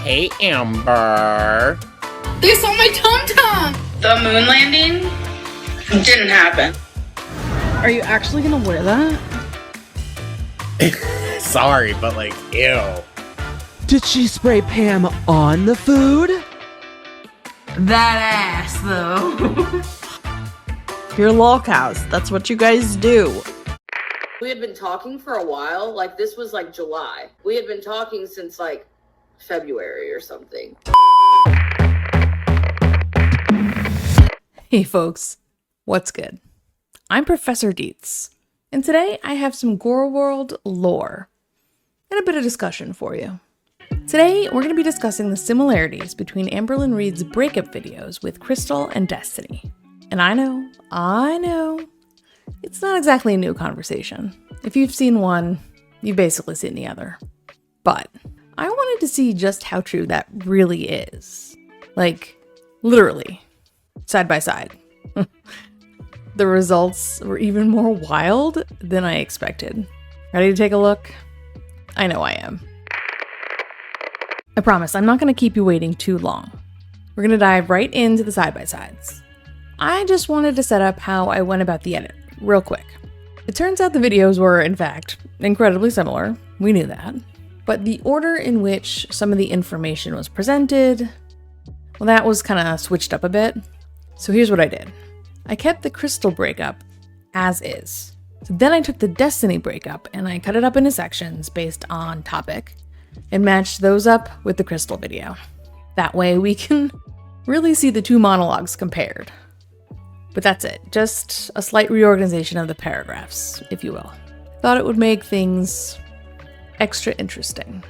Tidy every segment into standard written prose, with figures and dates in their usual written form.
Hey, Amber. They saw my tum-tum! The moon landing didn't happen. Are you actually gonna wear that? Sorry, but like, ew. Did she spray Pam on the food? That ass, though. You're lolcows. That's what you guys do. We had been talking for a while. Like, this was like July. We had been talking since like February or something. Hey folks, what's good? I'm Professor Dietz, and today I have some gorlworld lore and a bit of discussion for you. Today we're going to be discussing the similarities between Amberlynn Reid's breakup videos with Krystle and Destiny. And I know, it's not exactly a new conversation. If you've seen one, you've basically seen the other. But I wanted to see just how true that really is. Like, literally. Side by side. The results were even more wild than I expected. Ready to take a look? I know I am. I promise I'm not going to keep you waiting too long. We're going to dive right into the side by sides. I just wanted to set up how I went about the edit, real quick. It turns out the videos were, in fact, incredibly similar. We knew that. But the order in which some of the information was presented, well, that was kind of switched up a bit. So here's what I did. I kept the Krystle breakup as is. So then I took the Destiny breakup and I cut it up into sections based on topic and matched those up with the Krystle video. That way we can really see the two monologues compared. But that's it. Just a slight reorganization of the paragraphs, if you will. Thought it would make things extra interesting.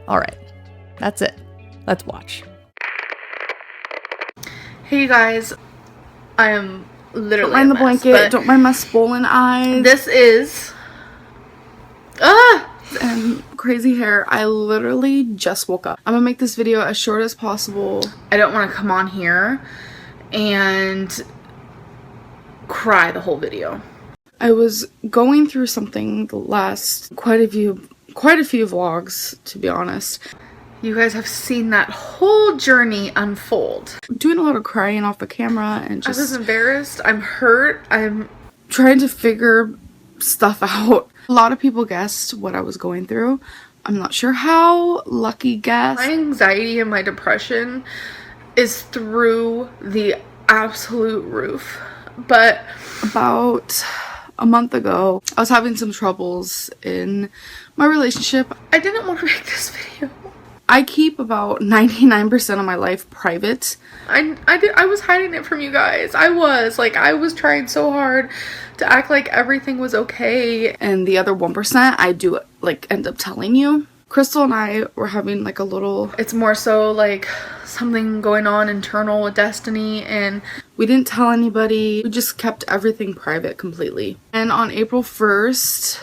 All right, that's it. Let's watch. Hey you guys, I am literally Don't mind the a mess, blanket. Don't mind my swollen eyes. This is and crazy hair. I literally just woke up. I'm gonna make this video as short as possible. I don't want to come on here and cry the whole video. I was going through something the last quite a few vlogs, to be honest. You guys have seen that whole journey unfold. Doing a lot of crying off the camera and just I was embarrassed. I'm hurt. I'm trying to figure stuff out. A lot of people guessed what I was going through. I'm not sure how. Lucky guess. My anxiety and my depression is through the absolute roof. But about a month ago, I was having some troubles in my relationship. I didn't want to make this video. I keep about 99% of my life private. I was hiding it from you guys. I was trying so hard to act like everything was okay. And the other 1%, I do end up telling you. Krystle and I were having a little... It's more so like something going on internal with Destiny, and we didn't tell anybody. We just kept everything private completely. And on April 1st...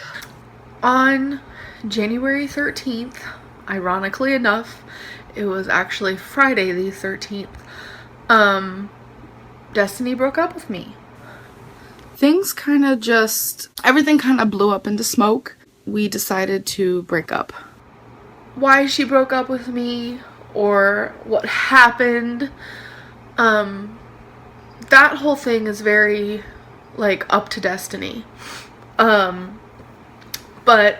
On January 13th... Ironically enough, it was actually Friday the 13th. Destiny broke up with me. Things everything kind of blew up into smoke. We decided to break up. Why she broke up with me or what happened, that whole thing is very, up to Destiny. But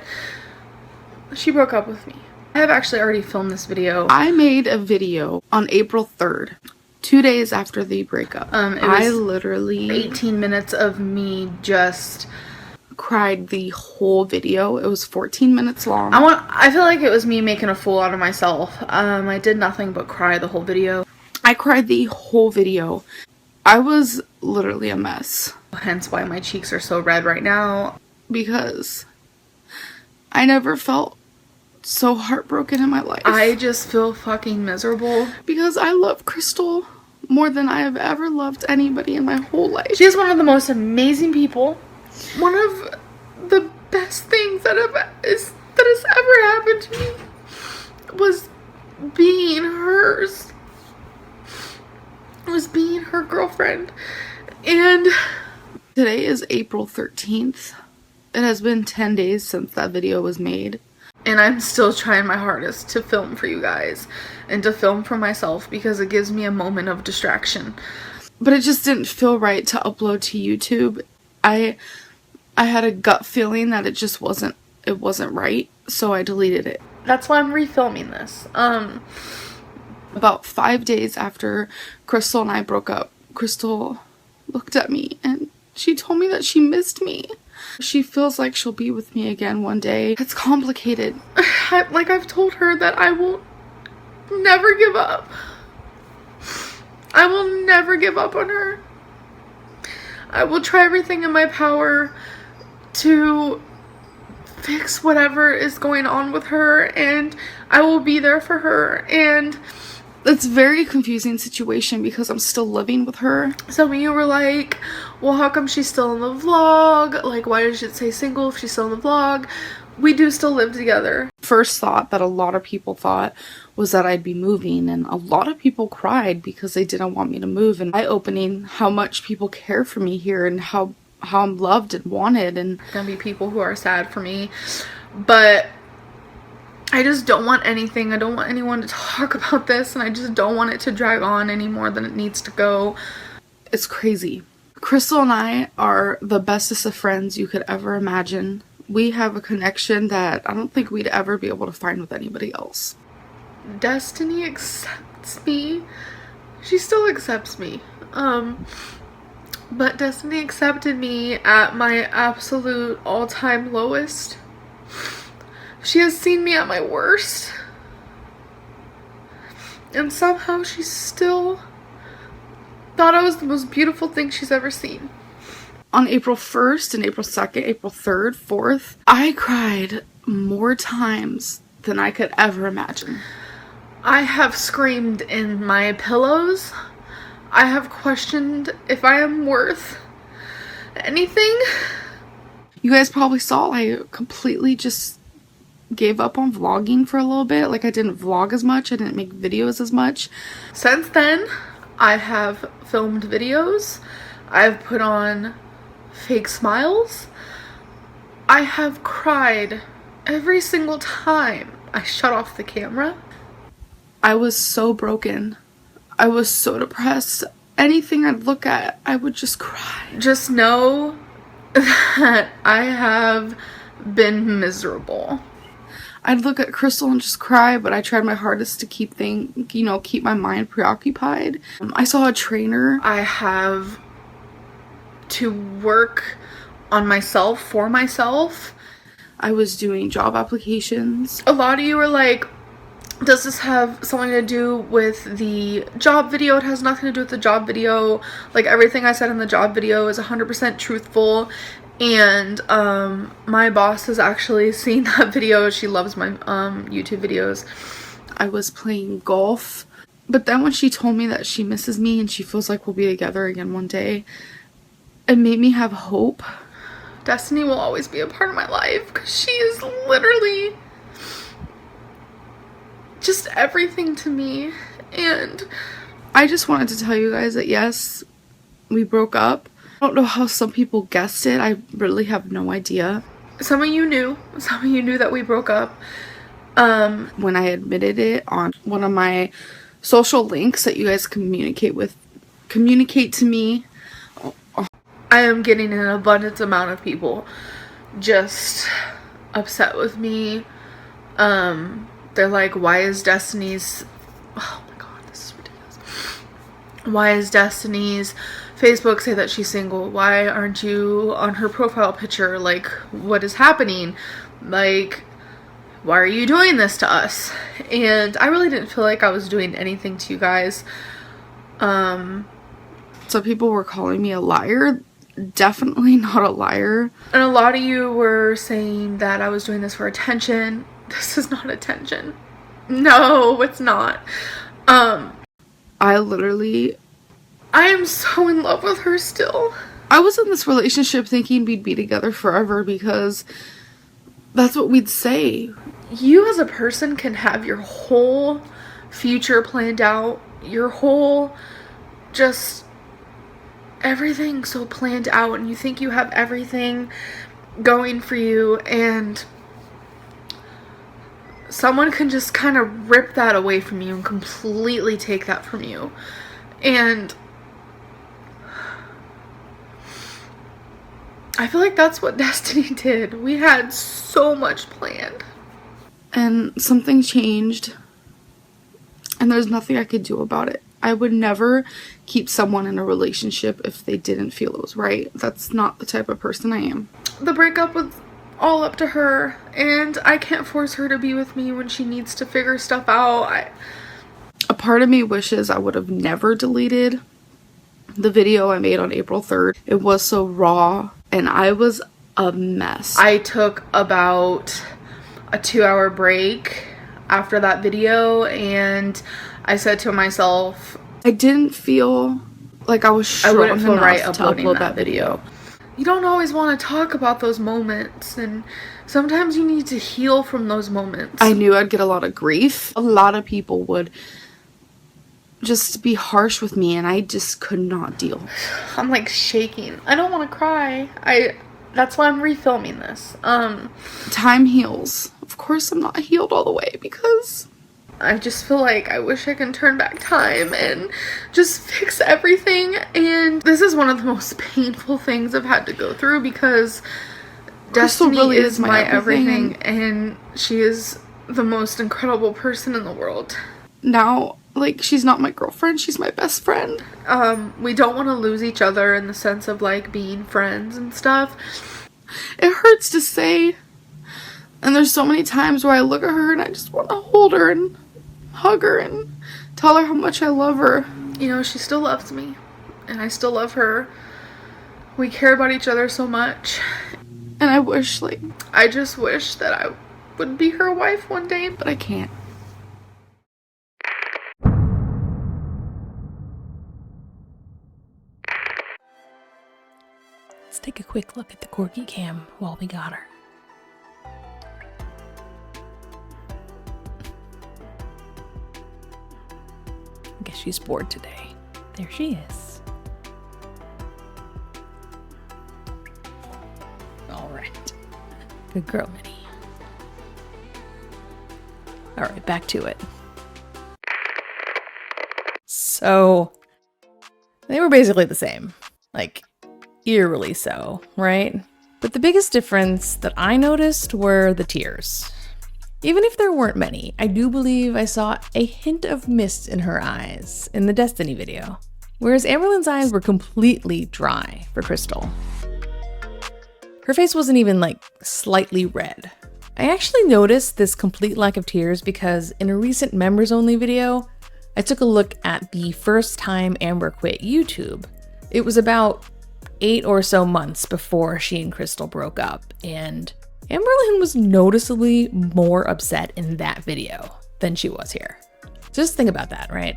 she broke up with me. I have actually already filmed this video. I made a video on April 3rd, 2 days after the breakup. I literally 18 minutes of me just cried the whole video. It was 14 minutes long. I feel like it was me making a fool out of myself. I did nothing but cry the whole video. I cried the whole video. I was literally a mess. Hence why my cheeks are so red right now. Because I never felt so heartbroken in my life. I just feel fucking miserable. Because I love Krystle more than I have ever loved anybody in my whole life. She's one of the most amazing people. One of the best things that has ever happened to me was being hers. Was being her girlfriend. And today is April 13th. It has been 10 days since that video was made. And I'm still trying my hardest to film for you guys and to film for myself because it gives me a moment of distraction. But it just didn't feel right to upload to YouTube. I had a gut feeling that it just wasn't right, so I deleted it. That's why I'm refilming this. About 5 days after Krystle and I broke up, Krystle looked at me and she told me that she missed me. She feels like she'll be with me again one day. It's complicated. Like I've told her that I will never give up. I will never give up on her. I will try everything in my power to fix whatever is going on with her, and I will be there for her. And it's a very confusing situation because I'm still living with her. Some of you were like, well, how come she's still in the vlog? Like, why does it say single if she's still in the vlog? We do still live together. First thought that a lot of people thought was that I'd be moving, and a lot of people cried because they didn't want me to move, and eye-opening how much people care for me here and how I'm loved and wanted. And gonna be people who are sad for me, but I just don't want anything. I don't want anyone to talk about this, and I just don't want it to drag on any more than it needs to go. It's crazy. Krystle and I are the bestest of friends you could ever imagine. We have a connection that I don't think we'd ever be able to find with anybody else. Destiny accepts me. She still accepts me. But Destiny accepted me at my absolute all-time lowest. She has seen me at my worst. And somehow she still thought I was the most beautiful thing she's ever seen. On April 1st and April 2nd, April 3rd, 4th, I cried more times than I could ever imagine. I have screamed in my pillows. I have questioned if I am worth anything. You guys probably saw I completely just gave up on vlogging for a little bit. Like, I didn't vlog as much. I didn't make videos as much. Since then, I have filmed videos. I've put on fake smiles. I have cried every single time I shut off the camera. I was so broken. I was so depressed. Anything I'd look at, I would just cry. Just know that I have been miserable. I'd look at Krystle and just cry, but I tried my hardest to keep my mind preoccupied. I saw a trainer. I have to work on myself for myself. I was doing job applications. A lot of you are like, does this have something to do with the job video? It has nothing to do with the job video. Like, everything I said in the job video is 100% truthful. And my boss has actually seen that video. She loves my YouTube videos. I was playing golf. But then when she told me that she misses me and she feels like we'll be together again one day, it made me have hope. Destiny will always be a part of my life because she is literally just everything to me. And I just wanted to tell you guys that yes, we broke up. I don't know how some people guessed it. I really have no idea. Some of you knew that we broke up. When I admitted it on one of my social links that you guys communicate to me. I am getting an abundant amount of people just upset with me. They're like, why is Destiny's, oh my god, this is ridiculous. Why is Destiny's Facebook say that she's single? Why aren't you on her profile picture? Like, what is happening? Like, why are you doing this to us? And I really didn't feel like I was doing anything to you guys. Some people were calling me a liar. Definitely not a liar. And a lot of you were saying that I was doing this for attention. This is not attention. No, it's not. I am so in love with her still. I was in this relationship thinking we'd be together forever because that's what we'd say. You as a person can have your whole future planned out, your whole just everything so planned out, and you think you have everything going for you, and someone can just kind of rip that away from you and completely take that from you. And I feel like that's what Destiny did. We had so much planned. And something changed, and there's nothing I could do about it. I would never keep someone in a relationship if they didn't feel it was right. That's not the type of person I am. The breakup was all up to her, and I can't force her to be with me when she needs to figure stuff out. A part of me wishes I would have never deleted the video I made on April 3rd. It was so raw, and I was a mess. I took about a 2-hour break after that video, and I said to myself, I didn't feel like I was strong wouldn't feel enough right to uploading upload that video. You don't always want to talk about those moments, and sometimes you need to heal from those moments. I knew I'd get a lot of grief. A lot of people would just be harsh with me, and I just could not deal. I'm like shaking. I don't want to cry. That's why I'm refilming this. Time heals. Of course I'm not healed all the way, because I just feel like I wish I can turn back time and just fix everything. And this is one of the most painful things I've had to go through, because Destiny really is my everything, and she is the most incredible person in the world. Now, like, she's not my girlfriend, she's my best friend. We don't want to lose each other in the sense of like being friends and stuff. It hurts to say, and there's so many times where I look at her and I just want to hold her and hug her and tell her how much I love her. You know, she still loves me, and I still love her. We care about each other so much. And I just wish that I would be her wife one day, but I can't. Let's take a quick look at the CorgiCam while we got her. I guess she's bored today. There she is. All right. Good girl, Minnie. All right, back to it. So, they were basically the same. Like, eerily so, right? But the biggest difference that I noticed were the tears. Even if there weren't many, I do believe I saw a hint of mist in her eyes in the Destiny video, whereas Amberlynn's eyes were completely dry for Krystle. Her face wasn't even like slightly red. I actually noticed this complete lack of tears because in a recent members only video, I took a look at the first time Amber quit YouTube. It was about 8 or so months before she and Krystle broke up, and Amberlynn was noticeably more upset in that video than she was here. Just think about that, right?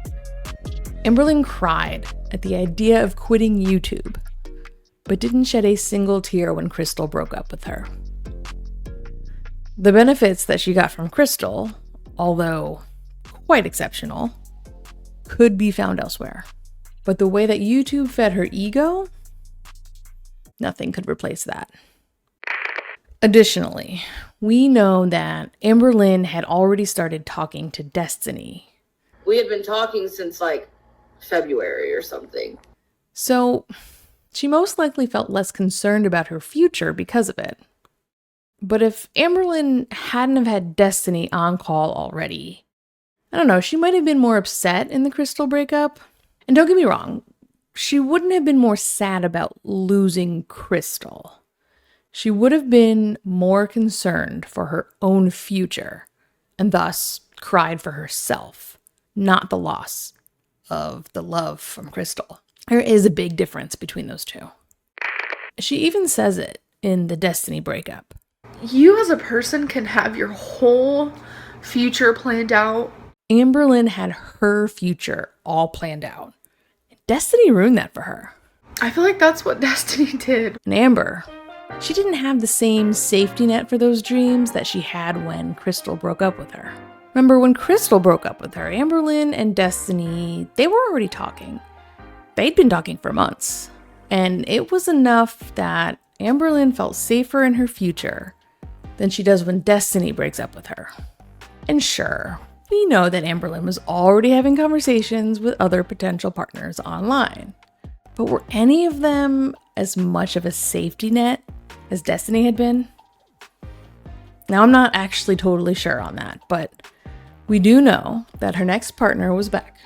Amberlynn cried at the idea of quitting YouTube, but didn't shed a single tear when Krystle broke up with her. The benefits that she got from Krystle, although quite exceptional, could be found elsewhere. But the way that YouTube fed her ego, nothing could replace that. Additionally, we know that Amberlynn had already started talking to Destiny. We had been talking since like February or something. So she most likely felt less concerned about her future because of it. But if Amberlynn hadn't have had Destiny on call already, I don't know, she might have been more upset in the Krystle breakup. And don't get me wrong, she wouldn't have been more sad about losing Krystle. She would have been more concerned for her own future, and thus cried for herself, not the loss of the love from Krystle. There is a big difference between those two. She even says it in the Destiny breakup. You as a person can have your whole future planned out. Amberlynn had her future all planned out. Destiny ruined that for her. I feel like that's what Destiny did. And Amber, she didn't have the same safety net for those dreams that she had when Krystle broke up with her. Remember, when Krystle broke up with her, Amberlynn and Destiny, they were already talking. They'd been talking for months. And it was enough that Amberlynn felt safer in her future than she does when Destiny breaks up with her. And sure, we know that Amberlynn was already having conversations with other potential partners online. But were any of them as much of a safety net as Destiny had been? Now, I'm not actually totally sure on that, but we do know that her next partner was Beck.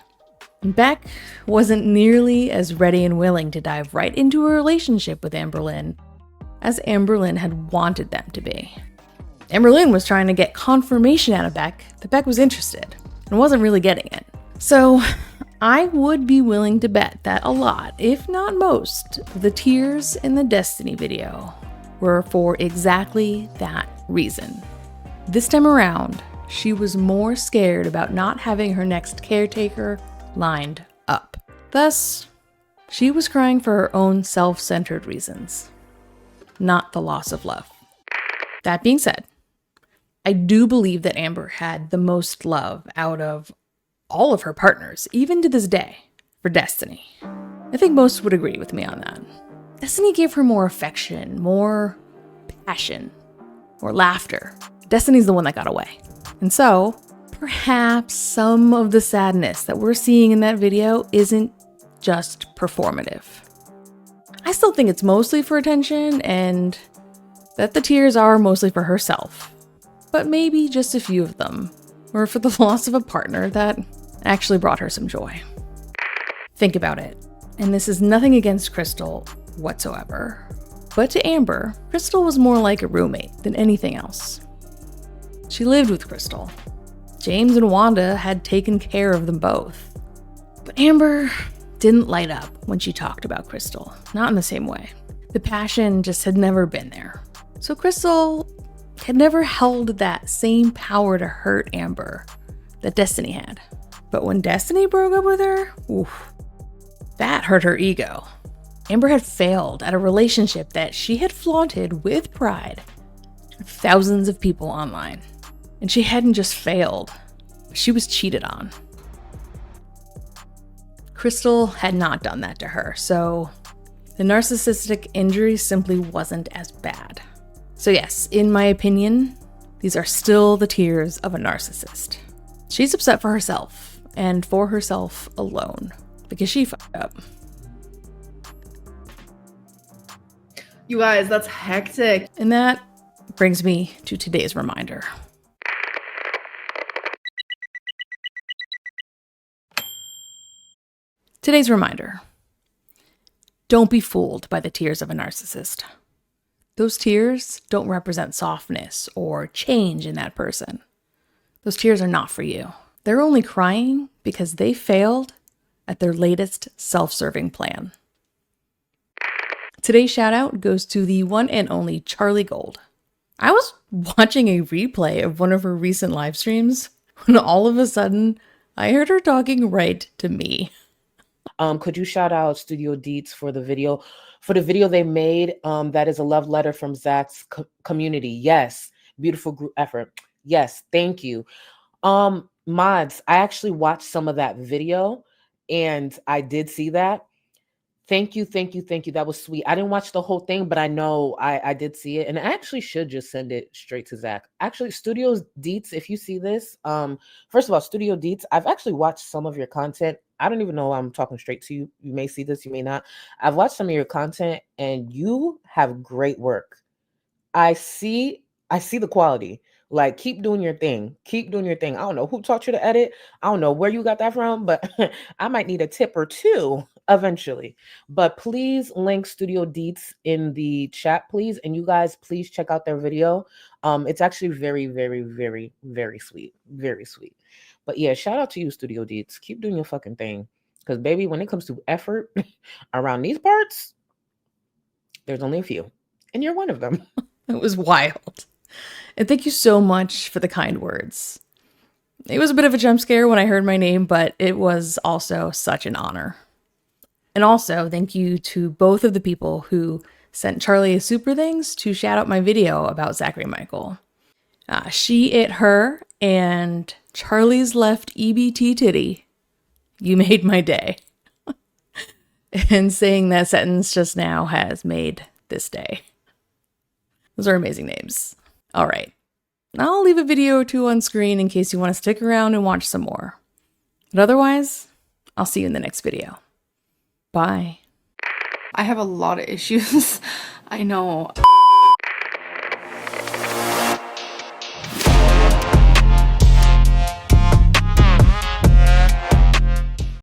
And Beck wasn't nearly as ready and willing to dive right into a relationship with Amberlynn as Amberlynn had wanted them to be. Amberlynn was trying to get confirmation out of Beck that Beck was interested and wasn't really getting it. So I would be willing to bet that a lot, if not most, of the tears in the Destiny video were for exactly that reason. This time around, she was more scared about not having her next caretaker lined up. Thus, she was crying for her own self-centered reasons, not the loss of love. That being said, I do believe that Amber had the most love out of all of her partners, even to this day, for Destiny. I think most would agree with me on that. Destiny gave her more affection, more passion, more laughter. Destiny's the one that got away. And so, perhaps some of the sadness that we're seeing in that video isn't just performative. I still think it's mostly for attention and that the tears are mostly for herself, but maybe just a few of them were for the loss of a partner that actually brought her some joy. Think about it, and this is nothing against Krystle whatsoever, but to Amber, Krystle was more like a roommate than anything else. She lived with Krystle. James and Wanda had taken care of them both. But Amber didn't light up when she talked about Krystle, not in the same way. The passion just had never been there. So Krystle had never held that same power to hurt Amber that Destiny had. But when Destiny broke up with her, oof, that hurt her ego. Amber had failed at a relationship that she had flaunted with pride to thousands of people online. And she hadn't just failed, she was cheated on. Krystle had not done that to her, so the narcissistic injury simply wasn't as bad. So yes, in my opinion, these are still the tears of a narcissist. She's upset for herself, and for herself alone, because she fucked up. You guys, that's hectic. And that brings me to today's reminder. Today's reminder. Don't be fooled by the tears of a narcissist. Those tears don't represent softness or change in that person. Those tears are not for you. They're only crying because they failed at their latest self-serving plan. Today's shout out goes to the one and only Charlie Gold. I was watching a replay of one of her recent live streams when all of a sudden I heard her talking right to me. Could you shout out Studio Deets for the video? For the video they made, that is a love letter from Zach's community. Yes, beautiful group effort. Yes, thank you. Mods, I actually watched some of that video and I did see that. Thank you, thank you, thank you. That was sweet. I didn't watch the whole thing, but I know I did see it, and I actually should just send it straight to Zach. Actually, Studio Deets, if you see this, first of all, Studio Deets, I've actually watched some of your content. I don't even know why I'm talking straight to you. You may see this, you may not. I've watched some of your content, and you have great work. I see the quality. Like, keep doing your thing. Keep doing your thing. I don't know who taught you to edit. I don't know where you got that from, but I might need a tip or two eventually. But please link Studio Deets in the chat, please. And you guys, please check out their video. It's actually very, very, very, very sweet. Very sweet. But yeah, shout out to you, Studio Deets. Keep doing your fucking thing. Because, baby, when it comes to effort around these parts, there's only a few. And you're one of them. It was wild. And thank you so much for the kind words. It was a bit of a jump scare when I heard my name, but it was also such an honor. And also, thank you to both of the people who sent Charlie a super thanks to shout out my video about Zachary Michael. She, it, her, and Charlie's left EBT titty. You made my day. And saying that sentence just now has made this day. Those are amazing names. All right, I'll leave a video or two on screen in case you want to stick around and watch some more. But otherwise, I'll see you in the next video. Bye. I have a lot of issues. I know.